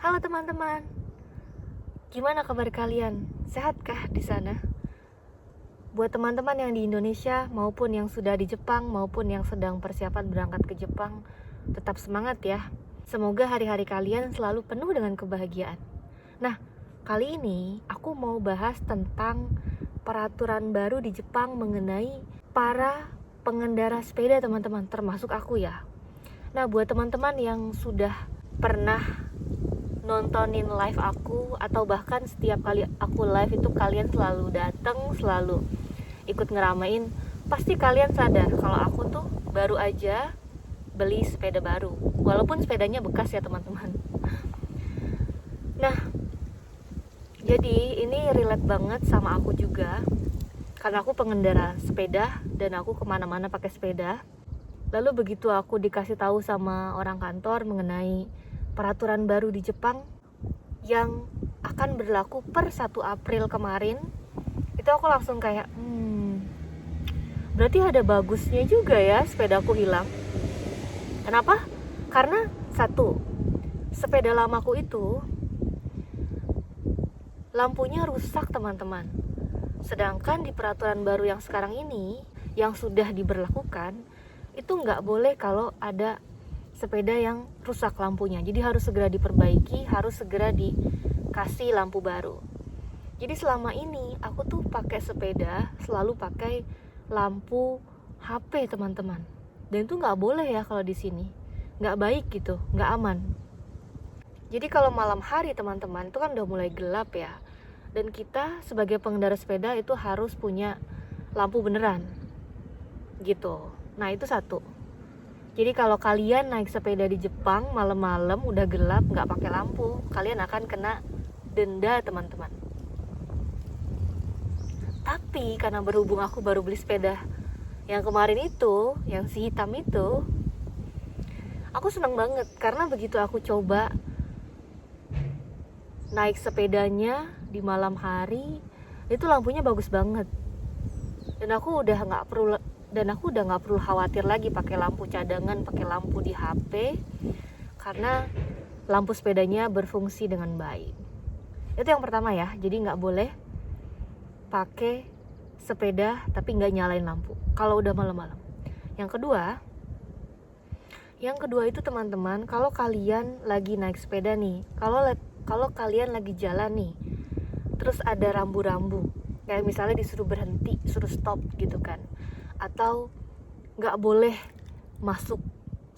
Halo teman-teman, gimana kabar kalian? Sehatkah di sana? Buat teman-teman yang di Indonesia maupun yang sudah di Jepang maupun yang sedang persiapan berangkat ke Jepang, tetap semangat ya. Semoga hari-hari kalian selalu penuh dengan kebahagiaan. Nah, kali ini aku mau bahas tentang peraturan baru di Jepang mengenai para pengendara sepeda teman-teman, termasuk aku ya. Nah, buat teman-teman yang sudah pernah nontonin live aku atau bahkan setiap kali aku live itu kalian selalu datang, selalu ikut ngeramein, pasti kalian sadar kalau aku tuh baru aja beli sepeda baru, walaupun sepedanya bekas ya teman-teman. Nah, jadi ini relate banget sama aku juga, karena aku pengendara sepeda dan aku kemana-mana pakai sepeda. Lalu begitu aku dikasih tahu sama orang kantor mengenai peraturan baru di Jepang yang akan berlaku per 1 April kemarin, itu aku langsung kayak berarti ada bagusnya juga ya sepedaku hilang. Kenapa? Karena satu, sepeda lamaku itu lampunya rusak teman-teman. Sedangkan di peraturan baru yang sekarang ini yang sudah diberlakukan, itu nggak boleh kalau ada sepeda yang rusak lampunya. Jadi harus segera diperbaiki, harus segera dikasih lampu baru. Jadi selama ini aku tuh pakai sepeda selalu pakai lampu HP teman-teman. Dan itu nggak boleh ya kalau di sini, nggak baik gitu, nggak aman. Jadi kalau malam hari teman-teman itu kan udah mulai gelap ya. Dan kita sebagai pengendara sepeda itu harus punya lampu beneran, gitu. Nah itu satu. Jadi kalau kalian naik sepeda di Jepang malam-malam udah gelap nggak pakai lampu, kalian akan kena denda teman-teman. Tapi karena berhubung aku baru beli sepeda yang kemarin itu, yang si hitam itu, aku seneng banget karena begitu aku coba naik sepedanya di malam hari, itu lampunya bagus banget. Dan aku udah nggak perlu khawatir lagi pakai lampu cadangan, pakai lampu di HP, karena lampu sepedanya berfungsi dengan baik. Itu yang pertama ya. Jadi nggak boleh pakai sepeda tapi nggak nyalain lampu kalau udah malam-malam. Yang kedua itu teman-teman, kalau kalian lagi naik sepeda nih, kalau kalian lagi jalan nih, terus ada rambu-rambu, kayak misalnya disuruh berhenti, suruh stop gitu kan, atau nggak boleh masuk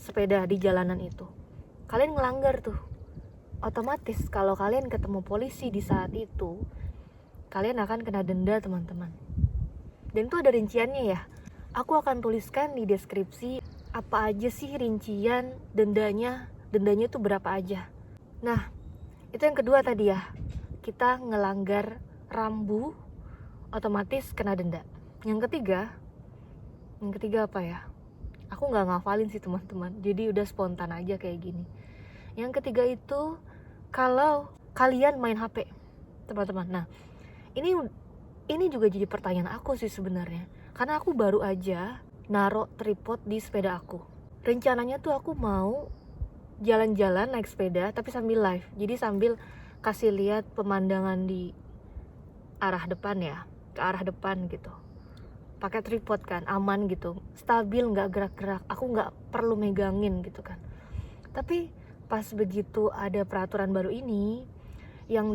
sepeda di jalanan itu, kalian ngelanggar tuh, otomatis kalau kalian ketemu polisi di saat itu, kalian akan kena denda teman-teman. Dan itu ada rinciannya ya. Aku akan tuliskan di deskripsi apa aja sih rincian dendanya tuh berapa aja. Nah, itu yang kedua tadi ya. Kita ngelanggar rambu, otomatis kena denda. Yang ketiga apa ya? Aku nggak ngafalin sih teman-teman. Jadi udah spontan aja kayak gini. Yang ketiga itu kalau kalian main HP, teman-teman. Nah, ini juga jadi pertanyaan aku sih sebenarnya. Karena aku baru aja naruh tripod di sepeda aku. Rencananya tuh aku mau jalan-jalan naik sepeda tapi sambil live. Jadi sambil kasih lihat pemandangan di arah depan ya, ke arah depan gitu. Pakai tripod kan, aman gitu, stabil, nggak gerak-gerak. Aku nggak perlu megangin gitu kan. Tapi pas begitu ada peraturan baru ini yang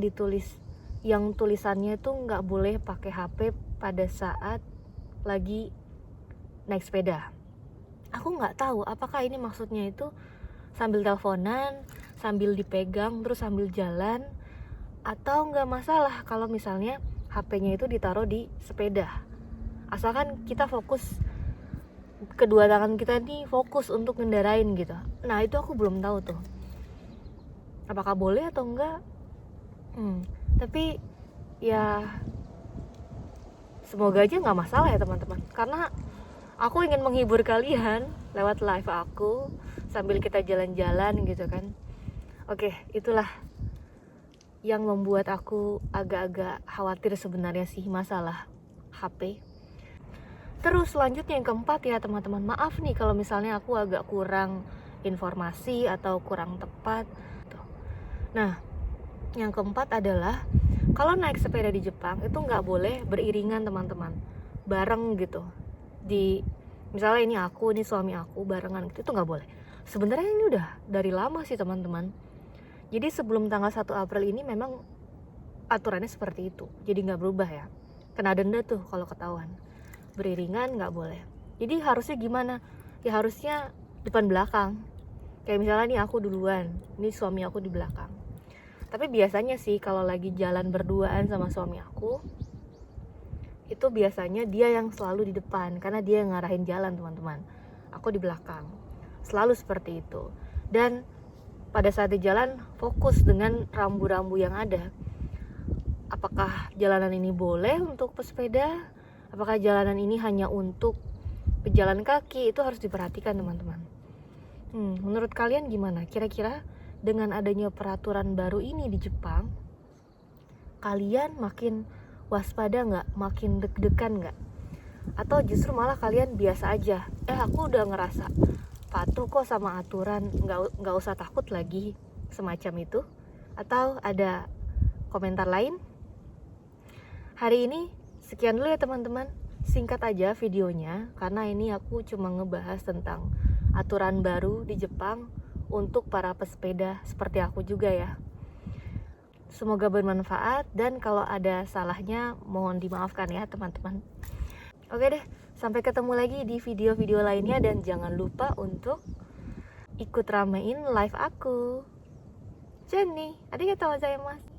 tulisannya tuh nggak boleh pakai HP pada saat lagi naik sepeda. Aku nggak tahu apakah ini maksudnya itu sambil teleponan, sambil dipegang terus sambil jalan, atau nggak masalah kalau misalnya HP-nya itu ditaruh di sepeda, asalkan kita fokus, kedua tangan kita nih fokus untuk ngendarain gitu. Nah itu aku belum tahu tuh apakah boleh atau enggak. Tapi ya semoga aja nggak masalah ya teman-teman, karena aku ingin menghibur kalian lewat live aku sambil kita jalan-jalan gitu kan. Oke, itulah yang membuat aku agak-agak khawatir sebenarnya sih masalah HP. Terus selanjutnya yang keempat ya teman-teman, maaf nih kalau misalnya aku agak kurang informasi atau kurang tepat. Nah, yang keempat adalah kalau naik sepeda di Jepang itu nggak boleh beriringan teman-teman, bareng gitu. Misalnya ini aku, ini suami aku barengan gitu, itu nggak boleh. Sebenarnya ini udah dari lama sih teman-teman. Jadi sebelum tanggal 1 April ini memang aturannya seperti itu. Jadi nggak berubah ya. Kena denda tuh kalau ketahuan. Beriringan nggak boleh. Jadi harusnya gimana? Ya harusnya depan belakang. Kayak misalnya nih aku duluan, ini suami aku di belakang. Tapi biasanya sih kalau lagi jalan berduaan sama suami aku, itu biasanya dia yang selalu di depan karena dia yang ngarahin jalan teman-teman. Aku di belakang. Selalu seperti itu. Dan pada saat di jalan fokus dengan rambu-rambu yang ada. Apakah jalanan ini boleh untuk pesepeda? Apakah jalanan ini hanya untuk pejalan kaki? Itu harus diperhatikan teman-teman. Menurut kalian gimana? Kira-kira dengan adanya peraturan baru ini di Jepang, kalian makin waspada nggak? Makin deg-degan nggak? Atau justru malah kalian biasa aja? Aku udah ngerasa patuh kok sama aturan, nggak usah takut lagi, semacam itu? Atau ada komentar lain? Hari ini sekian dulu ya teman-teman. Singkat aja videonya karena ini aku cuma ngebahas tentang aturan baru di Jepang untuk para pesepeda seperti aku juga ya. Semoga bermanfaat dan kalau ada salahnya mohon dimaafkan ya teman-teman. Oke deh, sampai ketemu lagi di video-video lainnya dan jangan lupa untuk ikut ramein live aku. Jenny, arigatou gozaimasu.